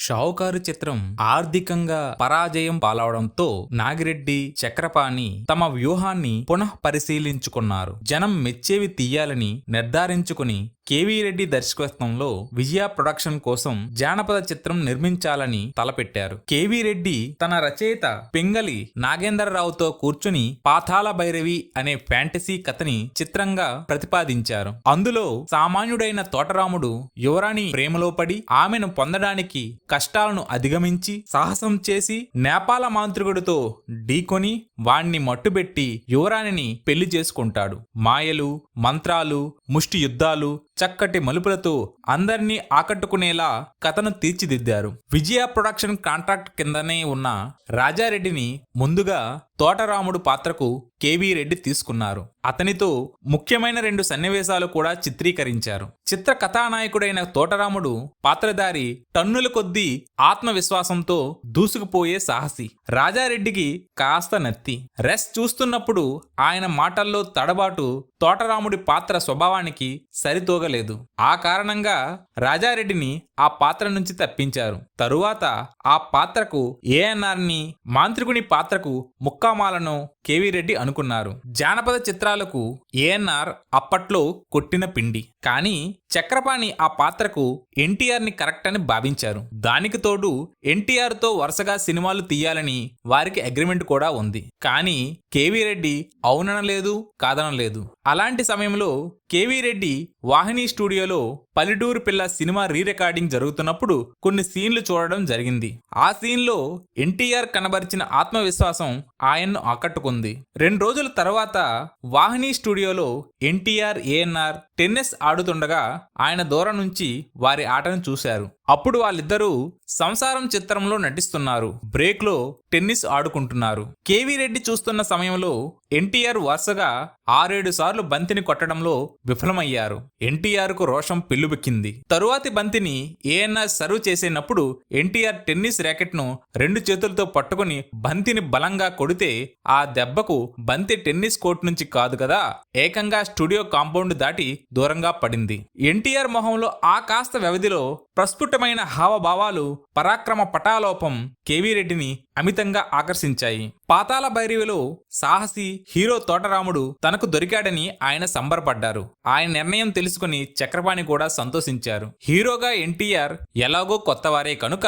షావుకారు చిత్రం ఆర్థికంగా పరాజయం పాలవడంతో నాగిరెడ్డి, చక్రపాణి తమ వ్యూహాన్ని పునః పరిశీలించుకున్నారు. జనం మెచ్చేవి తీయాలని నిర్ధారించుకుని కేవీ రెడ్డి దర్శకత్వంలో విజయ ప్రొడక్షన్ కోసం జానపద చిత్రం నిర్మించాలని తలపెట్టారు. కేవీ రెడ్డి తన రచయిత పింగళి నాగేంద్రరావుతో కూర్చుని పాతాళ భైరవి అనే ఫ్యాంటసీ కథని చిత్రంగా ప్రతిపాదించారు. అందులో సామాన్యుడైన తోటరాముడు యువరాణి ప్రేమలో పడి ఆమెను పొందడానికి కష్టాలను అధిగమించి సాహసం చేసి నేపాల మాంత్రికుడితో ఢీకొని వాణ్ణి మట్టుబెట్టి యువరాణిని పెళ్లి చేసుకుంటాడు. మాయలు, మంత్రాలు, ముష్టి యుద్ధాలు, చక్కటి మలుపులతో అందరినీ ఆకట్టుకునేలా కథను తీర్చిదిద్దారు. విజయ ప్రొడక్షన్ కాంట్రాక్ట్ కిందనే ఉన్న రాజారెడ్డిని ముందుగా తోటరాముడు పాత్రకు కేవీ రెడ్డి తీసుకున్నారు. అతనితో ముఖ్యమైన 2 సన్నివేశాలు కూడా చిత్రీకరించారు. చిత్ర కథానాయకుడైన తోటరాముడు పాత్రధారి టన్నుల కొద్దీ ఆత్మవిశ్వాసంతో దూసుకుపోయే సాహసి. రాజారెడ్డికి కాస్త నత్తి. రెస్ చూస్తున్నప్పుడు ఆయన మాటల్లో తడబాటు తోటరాముడి పాత్ర స్వభావానికి సరితూగలేదు. ఆ కారణంగా రాజారెడ్డిని ఆ పాత్ర నుంచి తప్పించారు. తరువాత ఆ పాత్రకు ఏఎన్ఆర్ని, మాంత్రికుని పాత్రకు ముక్కామాలను కేవీ రెడ్డి అనుకున్నారు. జానపద చిత్రాలకు ఏఎన్ఆర్ అప్పట్లో కొట్టిన పిండి. కానీ చక్రపాణి ఆ పాత్రకు ఎన్టీఆర్ని కరెక్ట్ అని భావించారు. దానికి తోడు ఎన్టీఆర్తో వరుసగా సినిమాలు తీయాలని వారికి అగ్రిమెంట్ కూడా ఉంది. కానీ కేవీ రెడ్డి అవుననలేదు, కాదనలేదు. అలాంటి సమయంలో కేవీ రెడ్డి వాహిని స్టూడియోలో పల్లెటూరు పిల్ల సినిమా రీ రికార్డింగ్ జరుగుతున్నప్పుడు కొన్ని సీన్లు చూడడం జరిగింది. ఆ సీన్లో ఎన్టీఆర్ కనబరిచిన ఆత్మవిశ్వాసం ఆయన్ను ఆకట్టుకుంది. 2 రోజుల తర్వాత వాహిని స్టూడియోలో ఎన్టీఆర్, ఏఎన్ఆర్ టెన్నిస్ ఆడుతుండగా ఆయన దూరం నుంచి వారి ఆటను చూశారు. అప్పుడు వాళ్ళిద్దరూ సంసారం చిత్రంలో నటిస్తున్నారు. బ్రేక్ లో టెన్నిస్ ఆడుకుంటున్నారు. కేవీ రెడ్డి చూస్తున్న సమయంలో ఎన్టీఆర్ వరుసగా 6-7 సార్లు బంతిని కొట్టడంలో విఫలమయ్యారు. ఎన్టీఆర్ కు రోషం పెల్లుబెక్కింది. తరువాతి బంతిని ఏఎన్ఆర్ సర్వ్ చేసేటప్పుడు ఎన్టీఆర్ టెన్నిస్ ర్యాకెట్ ను 2 చేతులతో పట్టుకుని బంతిని బలంగా కొడితే ఆ దెబ్బకు బంతి టెన్నిస్ కోర్టు నుంచి కాదు కదా, ఏకంగా స్టూడియో కాంపౌండ్ దాటి దూరంగా పడింది. ఎన్టీఆర్ మొహంలో ఆ కాస్త వ్యవధిలో ప్రస్ఫుటమైన హావభావాలు, పరాక్రమ పటాలోపం కేవీ రెడ్డిని అమితంగా ఆకర్షించాయి. పాతాళ భైరవిలో సాహసి హీరో తోటరాముడు తనకు దొరికాడని ఆయన సంబరపడ్డారు. ఆయన నిర్ణయం తెలుసుకుని చక్రపాణి కూడా సంతోషించారు. హీరోగా ఎన్టీఆర్ ఎలాగో కొత్తవారే కనుక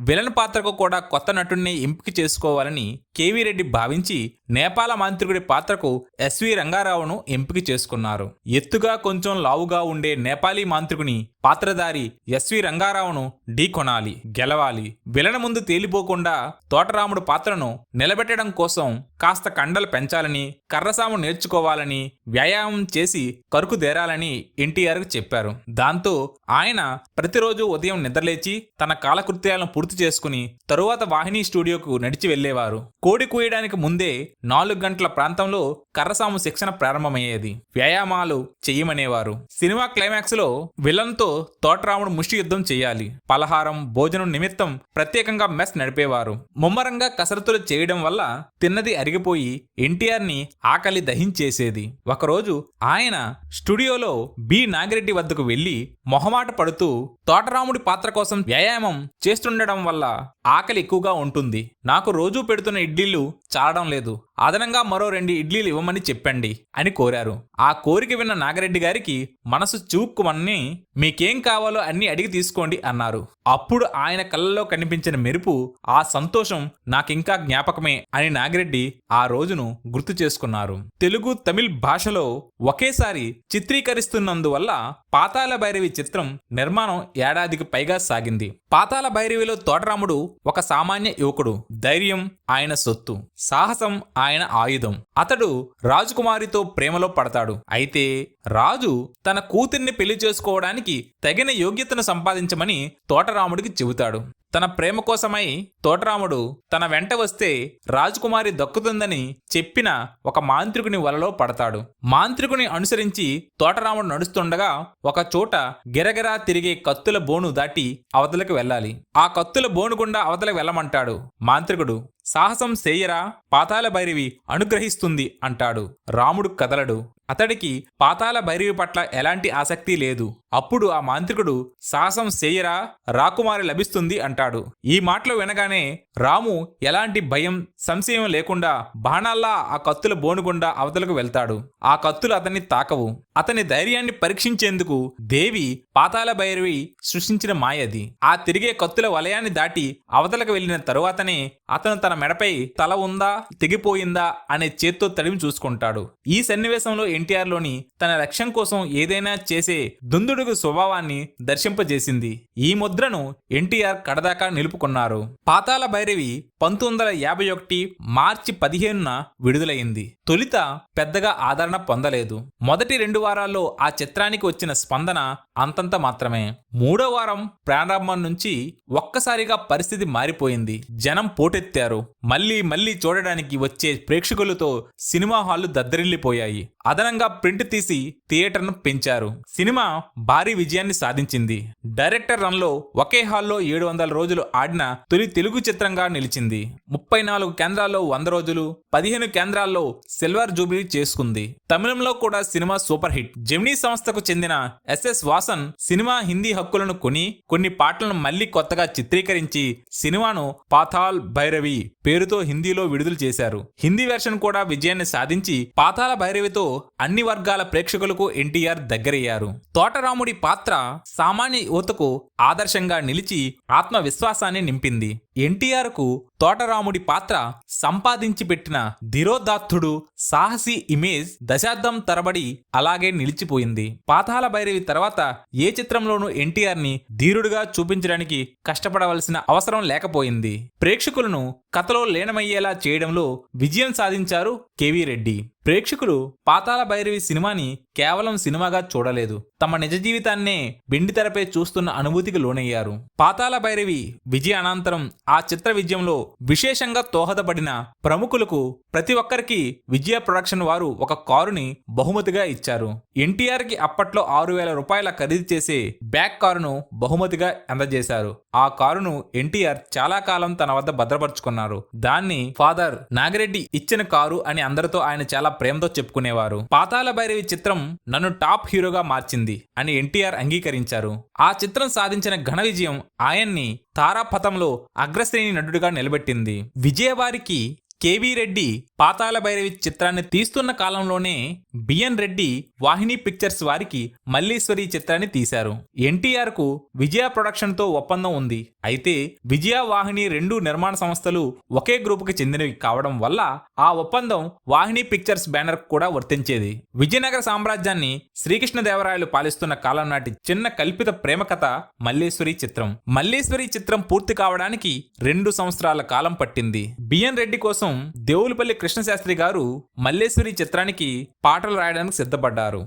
విలన్ పాత్రకు కూడా కొత్త నటుడిని ఎంపిక చేసుకోవాలని కేవీ రెడ్డి భావించి నేపాల మాంత్రికుడి పాత్రకు ఎస్వి రంగారావును ఎంపిక చేసుకున్నారు. ఎత్తుగా కొంచెం లావుగా ఉండే నేపాలీ మాంత్రికుని పాత్రధారి ఎస్వి రంగారావును ఢీకొనాలి, గెలవాలి. విలన ముందు తేలిపోకుండా తోటరాముడు పాత్రను నిలబెట్టడం కోసం కాస్త కండలు పెంచాలని, కర్రసాము నేర్చుకోవాలని, వ్యాయామం చేసి కరుకుదేరాలని ఎన్టీఆర్కు చెప్పారు. దాంతో ఆయన ప్రతిరోజు ఉదయం నిద్రలేచి తన కాలకృత్యాలను పూర్తి చేసుకుని తరువాత వాహిని స్టూడియోకు నడిచి వెళ్లేవారు. కోడి కూయడానికి ముందే 4 గంటల ప్రాంతంలో కర్రసాము శిక్షణ ప్రారంభమయ్యేది. వ్యాయామాలు చెయ్యమనేవారు. సినిమా క్లైమాక్స్ లో విలన్తో తోటరాముడు ముష్టి యుద్ధం చేయాలి. పలహారం, భోజనం నిమిత్తం ప్రత్యేకంగా మెస్ నడిపేవారు. ముమ్మరంగా కసరత్తులు చేయడం వల్ల తిన్నది అరిగిపోయి ఎన్టీఆర్ ని ఆకలి దహించేసేది. ఒకరోజు ఆయన స్టూడియోలో బి నాగిరెడ్డి వద్దకు వెళ్లి మొహమాట పడుతూ తోటరాముడి పాత్ర కోసం వ్యాయామం చేస్తుండడం వల్ల ఆకలి ఎక్కువగా ఉంటుంది, నాకు రోజూ పెడుతున్న ఇడ్లీలు చాలడం లేదు, అదనంగా మరో 2 ఇడ్లీలు ఇవ్వమని చెప్పండి అని కోరారు. ఆ కోరిక విన్న నాగిరెడ్డి గారికి మనసు చూక్కుమని మీకేం కావాలో అన్ని అడిగి తీసుకోండి అన్నారు. అప్పుడు ఆయన కళ్ళలో కనిపించిన మెరుపు, ఆ సంతోషం నాకింకా జ్ఞాపకమే అని నాగిరెడ్డి ఆ రోజును గుర్తు చేసుకున్నారు. తెలుగు, తమిళ్ భాషలో ఒకేసారి చిత్రీకరిస్తున్నందువల్ల పాతాళ భైరవి చిత్రం నిర్మాణం ఏడాదికి పైగా సాగింది. పాతాళ భైరవిలో తోటరాముడు ఒక సామాన్య యువకుడు. ధైర్యం ఆయన సొత్తు, సాహసం ఆయన ఆయుధం. అతడు రాజకుమారితో ప్రేమలో పడతాడు. అయితే రాజు తన కూతుర్ని పెళ్లి చేసుకోవడానికి తగిన యోగ్యతను సంపాదించమని తోటరాముడికి చెబుతాడు. తన ప్రేమ కోసమై తోటరాముడు తన వెంట వస్తే రాజకుమారి దక్కుతుందని చెప్పిన ఒక మాంత్రికుని వలలో పడతాడు. మాంత్రికుని అనుసరించి తోటరాముడు నడుస్తుండగా ఒక చోట గిరగిరా తిరిగే కత్తుల బోను దాటి అవతలకు వెళ్ళాలి. ఆ కత్తుల బోను గుండా అవతలకు వెళ్ళమంటాడు. మాంత్రికుడు సాహసం చేయరా, పాతాళ భైరవి అనుగ్రహిస్తుంది అంటాడు. రాముడు కదలడు. అతడికి పాతాళ భైరవి పట్ల ఎలాంటి ఆసక్తి లేదు. అప్పుడు ఆ మాంత్రికుడు సాహసం చేయరా, రాకుమారి లభిస్తుంది అంటాడు. ఈ మాటలు వినగానే రాము ఎలాంటి భయం సంశయం లేకుండా బాణాల్లా ఆ కత్తుల బోనుగుండా అవతలకు వెళ్తాడు. ఆ కత్తులు అతన్ని తాకవు. అతని ధైర్యాన్ని పరీక్షించేందుకు దేవి పాతాళ భైరవి సృష్టించిన మాయది. ఆ తిరిగే కత్తుల వలయాన్ని దాటి అవతలకు వెళ్లిన తరువాతనే అతను తన మెడపై తల ఉందా తెగిపోయిందా అనే చేత్తో తడిమి చూసుకుంటాడు. ఈ సన్నివేశంలో ఎన్టీఆర్ లోని తన లక్ష్యం కోసం ఏదైనా చేసే దుందుడుగు స్వభావాన్ని దర్శింపజేసింది. ఈ ముద్రను ఎన్టీఆర్ కడదాకా నిలుపుకున్నారు. పాతాళ భైరవి 1951 మార్చి 15న విడుదలైంది. తొలిత పెద్దగా ఆదరణ పొందలేదు. మొదటి 2 వారాల్లో ఆ చిత్రానికి వచ్చిన స్పందన అంతంత మాత్రమే. 3వ వారం ప్రారంభం నుంచి ఒక్కసారిగా పరిస్థితి మారిపోయింది. జనం పోటెత్తారు. మళ్ళీ చూడడానికి వచ్చే ప్రేక్షకులతో సినిమా హాళ్లు దద్దరిల్లిపోయాయి. అదనంగా ప్రింట్ తీసి థియేటర్ను పెంచారు. సినిమా భారీ విజయాన్ని సాధించింది. డైరెక్టర్ రన్లో ఒకే హాల్లో 700 రోజులు ఆడిన తొలి తెలుగు చిత్రంగా నిలిచింది. 34 కేంద్రాల్లో 100 రోజులు, 15 కేంద్రాల్లో సిల్వర్ జూబ్లీ చేసుకుంది. తమిళంలో కూడా సినిమా సూపర్ హిట్. జెమినీ సంస్థకు చెందిన ఎస్ఎస్ వాసన్ సినిమా హిందీ హక్కులను కొని కొన్ని పాటలను మళ్లీ కొత్తగా చిత్రీకరించి సినిమాను పాతాళ్ భైరవి పేరుతో హిందీలో విడుదల చేశారు. హిందీ వెర్షన్ కూడా విజయాన్ని సాధించి పాతాళ భైరవితో అన్ని వర్గాల ప్రేక్షకులకు ఎన్టీఆర్ దగ్గరయ్యారు. తోటరాముడి పాత్ర సామాన్య యువతకు ఆదర్శంగా నిలిచి ఆత్మవిశ్వాసాన్ని నింపింది. ఎన్టీఆర్ కు తోటరాముడి పాత్ర సంపాదించి పెట్టిన ధిరోదాత్తుడు సాహసి ఇమేజ్ దశాబ్దం తరబడి అలాగే నిలిచిపోయింది. పాతాళ భైరవి తర్వాత ఏ చిత్రంలోనూ ఎన్టీఆర్ ని ధీరుడుగా చూపించడానికి కష్టపడవలసిన అవసరం లేకపోయింది. ప్రేక్షకులను కథలో లీనమయ్యేలా చేయడంలో విజయం సాధించారు కేవీ రెడ్డి. ప్రేక్షకులు పాతాళ భైరవి సినిమాని కేవలం సినిమాగా చూడలేదు, తమ నిజ జీవితాన్నే వెండితెరపై చూస్తున్న అనుభూతికి లోనయ్యారు. పాతాళ భైరవి విజయ అనంతరం ఆ చిత్ర విజయంలో విశేషంగా దోహదపడిన ప్రముఖులకు ప్రతి ఒక్కరికి విజయ ప్రొడక్షన్ వారు ఒక కారుని బహుమతిగా ఇచ్చారు. ఎన్టీఆర్ కి అప్పట్లో 6,000 రూపాయల ఖరీదు చేసే బ్యాక్ కారును బహుమతిగా అందజేశారు. ఆ కారును ఎన్టీఆర్ చాలా కాలం తన వద్ద భద్రపరుచుకున్నారు. దాన్ని ఫాదర్ నాగిరెడ్డి ఇచ్చిన కారు అని అందరితో ఆయన చాలా ప్రేమతో చెప్పుకునేవారు. పాతాళ భైరవి చిత్రం నన్ను టాప్ హీరోగా మార్చింది అని ఎన్టీఆర్ అంగీకరించారు. ఆ చిత్రం సాధించిన ఘన విజయం ఆయన్ని తారాపథంలో అగ్రశ్రేణి నటుడిగా నిలబెట్టింది. విజయవారికి కేవీ రెడ్డి పాతాళ భైరవి చిత్రాన్ని తీస్తున్న కాలంలోనే బిఎన్ రెడ్డి వాహిని పిక్చర్స్ వారికి మల్లీశ్వరి చిత్రాన్ని తీశారు. ఎన్టీఆర్ కు విజయ ప్రొడక్షన్ తో ఒప్పందం ఉంది. అయితే విజయ వాహిని 2 నిర్మాణ సంస్థలు ఒకే గ్రూపుకి చెందినవి కావడం వల్ల ఆ ఒప్పందం వాహిని పిక్చర్స్ బ్యానర్ కూడా వర్తించేది. విజయనగర సామ్రాజ్యాన్ని శ్రీకృష్ణదేవరాయలు పాలిస్తున్న కాలం నాటి చిన్న కల్పిత ప్రేమ కథ మల్లీశ్వరి చిత్రం. మల్లీశ్వరి చిత్రం పూర్తి కావడానికి 2 సంవత్సరాల కాలం పట్టింది. బిఎన్ రెడ్డి కోసం దేవులపల్లి కృష్ణశాస్త్రి గారు మల్లేశ్వరి చిత్రానికి పాటలు రాయడానికి సిద్ధపడ్డారు.